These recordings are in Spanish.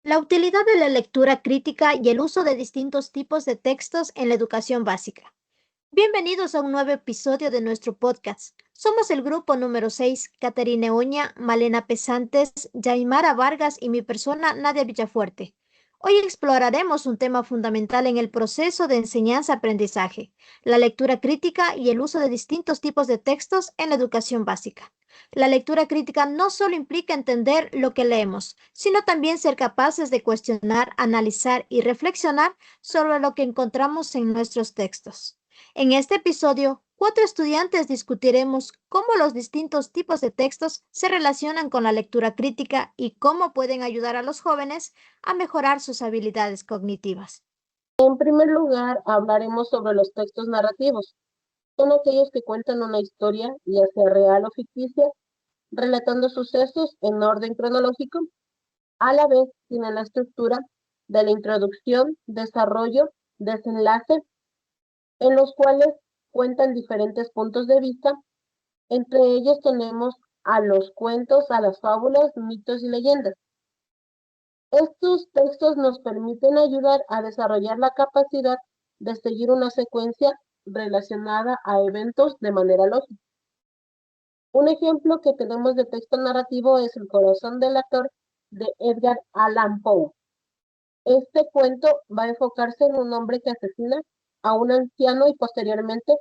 La utilidad de la lectura crítica y el uso de distintos tipos de textos en la educación básica. Bienvenidos a un nuevo episodio de nuestro podcast. Somos el grupo número 6, Caterina Uña, Malena Pesantes, Yaimara Vargas y mi persona, Nadia Villafuerte. Hoy exploraremos un tema fundamental en el proceso de enseñanza-aprendizaje, la lectura crítica y el uso de distintos tipos de textos en la educación básica. La lectura crítica no solo implica entender lo que leemos, sino también ser capaces de cuestionar, analizar y reflexionar sobre lo que encontramos en nuestros textos. En este episodio, 4 estudiantes discutiremos cómo los distintos tipos de textos se relacionan con la lectura crítica y cómo pueden ayudar a los jóvenes a mejorar sus habilidades cognitivas. En primer lugar, hablaremos sobre los textos narrativos. Son aquellos que cuentan una historia, ya sea real o ficticia, relatando sucesos en orden cronológico. A la vez, tienen la estructura de la introducción, desarrollo, desenlace, en los cuales cuentan diferentes puntos de vista. Entre ellos tenemos a los cuentos, a las fábulas, mitos y leyendas. Estos textos nos permiten ayudar a desarrollar la capacidad de seguir una secuencia relacionada a eventos de manera lógica. Un ejemplo que tenemos de texto narrativo es El corazón del actor de Edgar Allan Poe. Este cuento va a enfocarse en un hombre que asesina a un anciano y posteriormente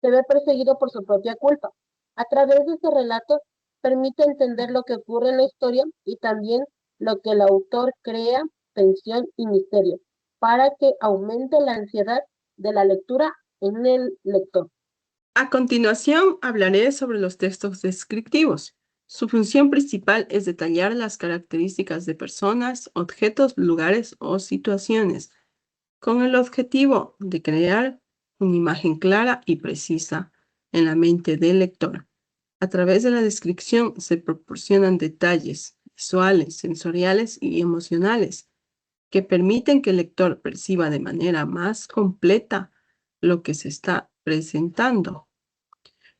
se ve perseguido por su propia culpa. A través de este relato permite entender lo que ocurre en la historia y también lo que el autor crea, tensión y misterio, para que aumente la ansiedad de la lectura en el lector. A continuación, hablaré sobre los textos descriptivos. Su función principal es detallar las características de personas, objetos, lugares o situaciones, con el objetivo de crear una imagen clara y precisa en la mente del lector. A través de la descripción se proporcionan detalles visuales, sensoriales y emocionales que permiten que el lector perciba de manera más completa lo que se está presentando.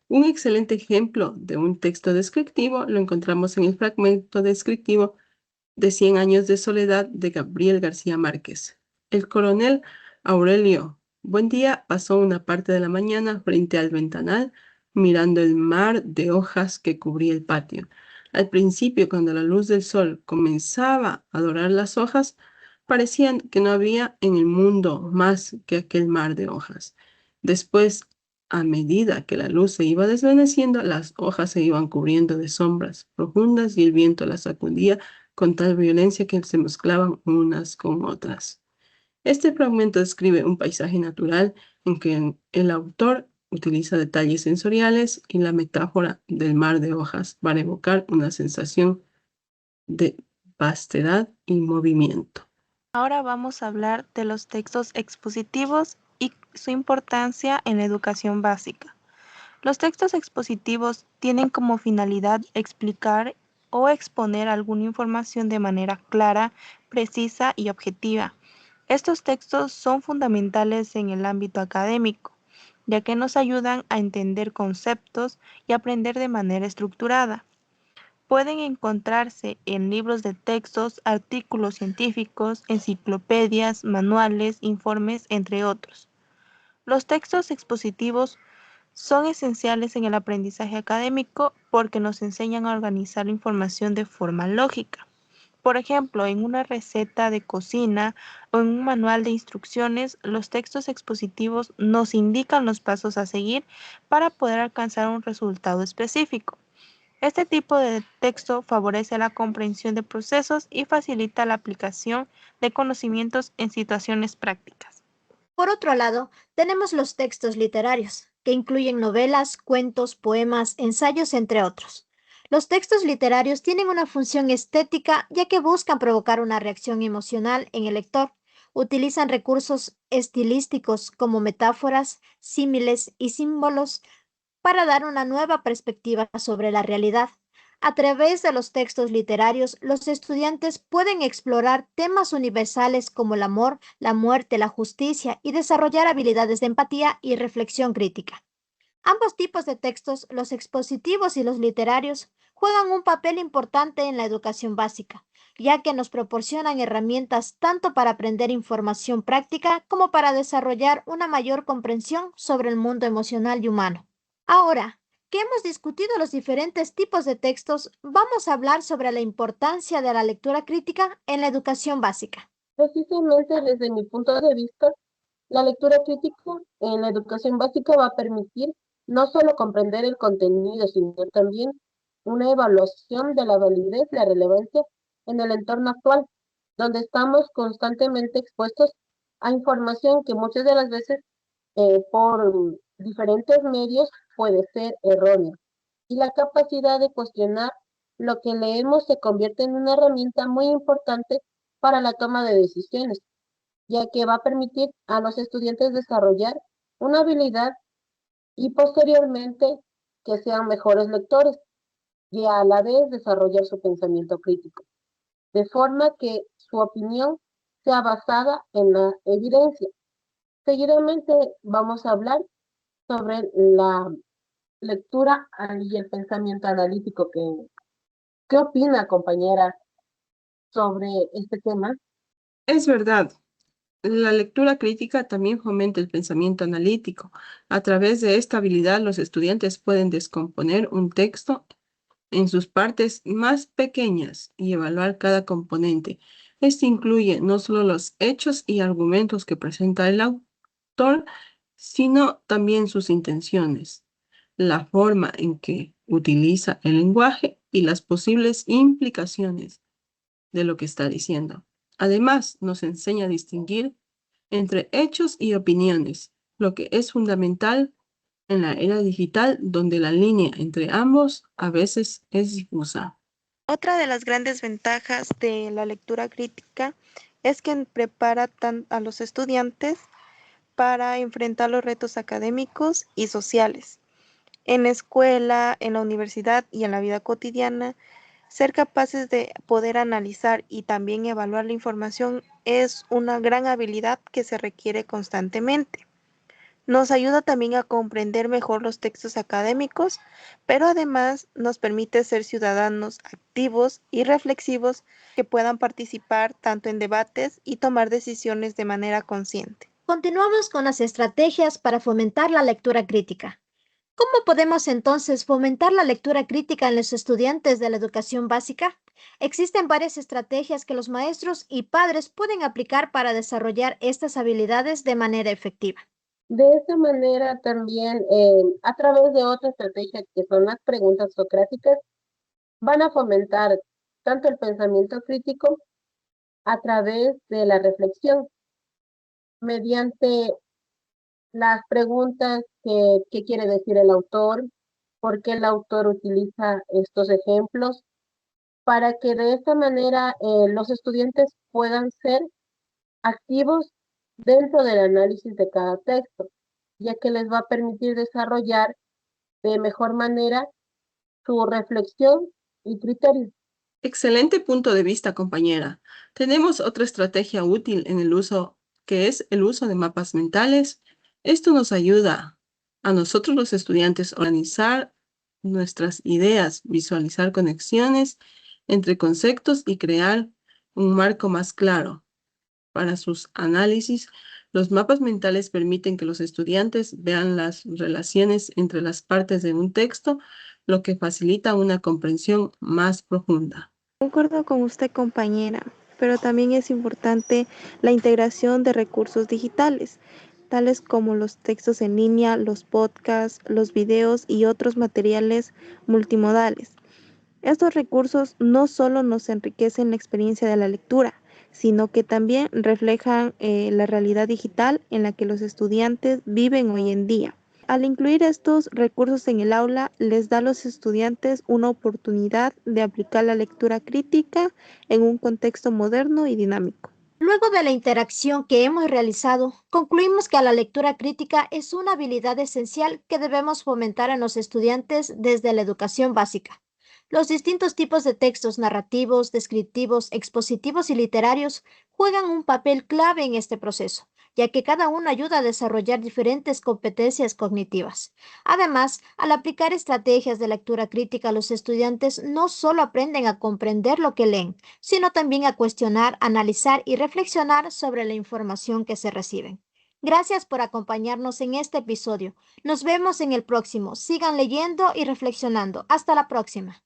Un excelente ejemplo de un texto descriptivo lo encontramos en el fragmento descriptivo de 100 años de soledad de Gabriel García Márquez. El coronel Aurelio Buendía pasó una parte de la mañana frente al ventanal mirando el mar de hojas que cubría el patio. Al principio, cuando la luz del sol comenzaba a dorar las hojas, parecían que no había en el mundo más que aquel mar de hojas. Después, a medida que la luz se iba desvaneciendo, las hojas se iban cubriendo de sombras profundas y el viento las sacudía con tal violencia que se mezclaban unas con otras. Este fragmento describe un paisaje natural en que el autor utiliza detalles sensoriales y la metáfora del mar de hojas para evocar una sensación de vastedad y movimiento. Ahora vamos a hablar de los textos expositivos y su importancia en la educación básica. Los textos expositivos tienen como finalidad explicar o exponer alguna información de manera clara, precisa y objetiva. Estos textos son fundamentales en el ámbito académico, ya que nos ayudan a entender conceptos y aprender de manera estructurada. Pueden encontrarse en libros de textos, artículos científicos, enciclopedias, manuales, informes, entre otros. Los textos expositivos son esenciales en el aprendizaje académico porque nos enseñan a organizar la información de forma lógica. Por ejemplo, en una receta de cocina o en un manual de instrucciones, los textos expositivos nos indican los pasos a seguir para poder alcanzar un resultado específico. Este tipo de texto favorece la comprensión de procesos y facilita la aplicación de conocimientos en situaciones prácticas. Por otro lado, tenemos los textos literarios, que incluyen novelas, cuentos, poemas, ensayos, entre otros. Los textos literarios tienen una función estética ya que buscan provocar una reacción emocional en el lector. Utilizan recursos estilísticos como metáforas, símiles y símbolos para dar una nueva perspectiva sobre la realidad. A través de los textos literarios, los estudiantes pueden explorar temas universales como el amor, la muerte, la justicia y desarrollar habilidades de empatía y reflexión crítica. Ambos tipos de textos, los expositivos y los literarios, juegan un papel importante en la educación básica. ya que nos proporcionan herramientas tanto para aprender información práctica como para desarrollar una mayor comprensión sobre el mundo emocional y humano. Ahora que hemos discutido los diferentes tipos de textos, vamos a hablar sobre la importancia de la lectura crítica en la educación básica. Precisamente desde mi punto de vista, la lectura crítica en la educación básica va a permitir no solo comprender el contenido, sino también una evaluación de la validez, la relevancia en el entorno actual, donde estamos constantemente expuestos a información que muchas de las veces por diferentes medios puede ser errónea. Y la capacidad de cuestionar lo que leemos se convierte en una herramienta muy importante para la toma de decisiones, ya que va a permitir a los estudiantes desarrollar una habilidad y posteriormente que sean mejores lectores y a la vez desarrollar su pensamiento crítico, de forma que su opinión sea basada en la evidencia. Seguidamente vamos a hablar sobre la lectura y el pensamiento analítico. ¿Qué opina, compañera, sobre este tema? Es verdad. La lectura crítica también fomenta el pensamiento analítico. A través de esta habilidad, los estudiantes pueden descomponer un texto en sus partes más pequeñas y evaluar cada componente. Esto incluye no solo los hechos y argumentos que presenta el autor, sino también sus intenciones, la forma en que utiliza el lenguaje y las posibles implicaciones de lo que está diciendo. Además, nos enseña a distinguir entre hechos y opiniones, lo que es fundamental en la era digital, donde la línea entre ambos a veces es difusa. Otra de las grandes ventajas de la lectura crítica es que prepara a los estudiantes para enfrentar los retos académicos y sociales. En la escuela, en la universidad y en la vida cotidiana, ser capaces de poder analizar y también evaluar la información es una gran habilidad que se requiere constantemente. Nos ayuda también a comprender mejor los textos académicos, pero además nos permite ser ciudadanos activos y reflexivos que puedan participar tanto en debates y tomar decisiones de manera consciente. Continuamos con las estrategias para fomentar la lectura crítica. ¿Cómo podemos entonces fomentar la lectura crítica en los estudiantes de la educación básica? Existen varias estrategias que los maestros y padres pueden aplicar para desarrollar estas habilidades de manera efectiva. De esta manera también, a través de otra estrategia que son las preguntas socráticas, van a fomentar tanto el pensamiento crítico a través de la reflexión, mediante las preguntas qué quiere decir el autor, por qué el autor utiliza estos ejemplos, para que de esta manera los estudiantes puedan ser activos dentro del análisis de cada texto, ya que les va a permitir desarrollar de mejor manera su reflexión y criterio. Excelente punto de vista, compañera. Tenemos otra estrategia útil en el uso, que es el uso de mapas mentales. Esto nos ayuda a nosotros los estudiantes a organizar nuestras ideas, visualizar conexiones entre conceptos y crear un marco más claro para sus análisis. Los mapas mentales permiten que los estudiantes vean las relaciones entre las partes de un texto, lo que facilita una comprensión más profunda. Concuerdo con usted, compañera, pero también es importante la integración de recursos digitales, tales como los textos en línea, los podcasts, los videos y otros materiales multimodales. Estos recursos no solo nos enriquecen la experiencia de la lectura, sino que también reflejan la realidad digital en la que los estudiantes viven hoy en día. Al incluir estos recursos en el aula, les da a los estudiantes una oportunidad de aplicar la lectura crítica en un contexto moderno y dinámico. Luego de la interacción que hemos realizado, concluimos que la lectura crítica es una habilidad esencial que debemos fomentar en los estudiantes desde la educación básica. Los distintos tipos de textos narrativos, descriptivos, expositivos y literarios juegan un papel clave en este proceso, ya que cada uno ayuda a desarrollar diferentes competencias cognitivas. Además, al aplicar estrategias de lectura crítica, los estudiantes no solo aprenden a comprender lo que leen, sino también a cuestionar, analizar y reflexionar sobre la información que se reciben. Gracias por acompañarnos en este episodio. Nos vemos en el próximo. Sigan leyendo y reflexionando. Hasta la próxima.